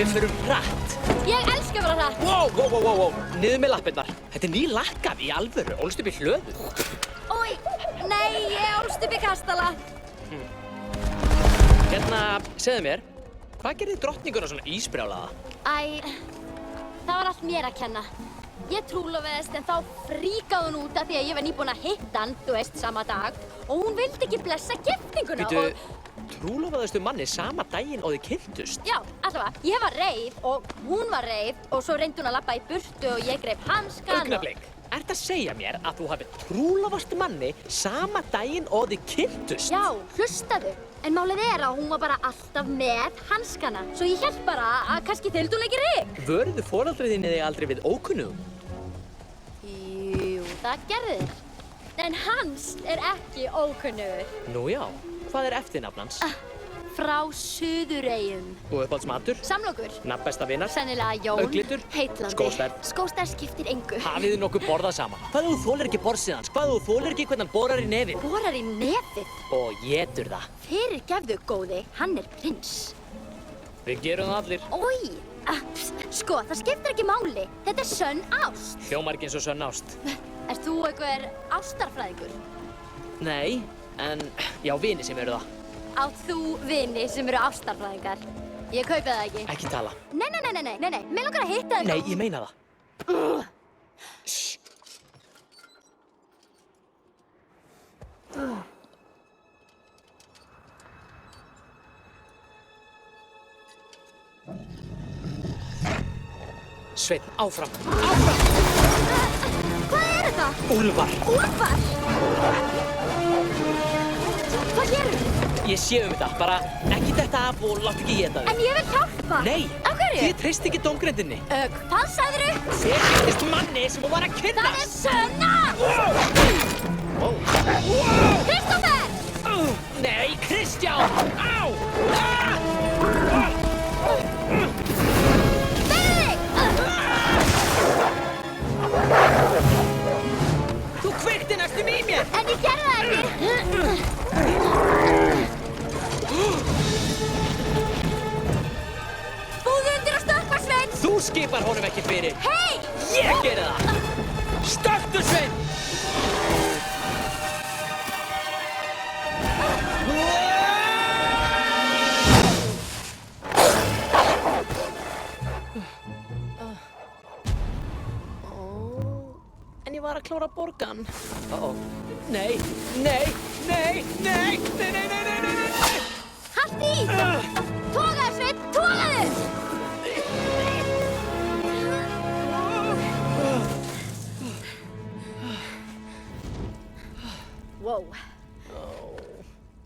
Við förum hratt. Ég elska að vera hratt. Wow. Niður með lappirnar. Þetta er ný lakkaf í alvöru. Ólst upp í hlöðu. Ói, nei, ég ólst upp í kastala. Hérna, segðu mér, hvað gerði drottninguna svona ísbrjálaða? Það var allt mér að kenna. Ég trúlofaðist en þá fríkaði hún út af því að ég var nýbúin að hitta hann, þú veist, sama dag. Og hún vildi ekki blessa giftinguna Trúlofaðistu manni sama daginn og þið kynntust? Já, allavega. Ég var reið og hún var reið og svo reyndi hún að labba í burtu og ég greip hanskan Augnablik. Ertu að segja mér að þú hafi trúlofast manni sama daginn og þið kynntust? Já, hlustaðu. En málið er að hún var bara alltaf með hanskana. Svo ég hélt bara að kannski þyldi hún ekki reik. Vöruðu foreldriðinni þig aldrei við ókunnugum? Jú, það gerði þeir. En Hans er ekki ókunnugur. Nú já, hvað er eftirnafn hans? Frá Suðureyjum. Og uppáhaldsmatur? Samlokur. Nafn besta vinar? Sennilega Jón. Auglitur? Heitlandi. Skóstærð? Skóstærð skiptir engu. Hafið þið nokkuð borðað saman? Hvað þú þolir ekki borsið hans? Hvað þú þolir ekki hvernig hann borar í nefið? Borar í nefið? Og étur það. Fyrirgefðu, góði. Hann er prins. Við gerum það allir. Ói, sko, það skiptir ekki máli. Þetta er sönn ást. Hljómar ekki eins og sönn ást. Ert þú einhver ástarfræðingur? Nei, en já, vini sem eru það. Átt þú vini sem eru ástarfræðingar? Ég kaupi það ekki. Ekki tala. Nei. Mig langar að hitta þig. Nei, ég meina það. Shh. Sveinn, áfram! Hvað er þetta? Úlfar! Úlfar? Hvað gerur þið? Ég sé þetta, bara ekki detta af og láttu ekki éta þig. En ég vil hjálpa. Nei! Af hverju? Þið treyst ekki dómgreindinni. Hvað sagðirðu? Þið kynntist manni sem hún var að kynnast! Það er sönn ást! Kristófer! Nei, Kristján! Á! Þú kveikti næstum í mér! En ég gerði það ekki! Búðu undir að stökkva, Sveinn! Þú skipar honum ekki fyrir! Hei! Ég geri það! Stökktu, Sveinn! En ég var að klára borgan. Nei. Haltu í! Togaðu, Sveinn! Togaðu! Wow.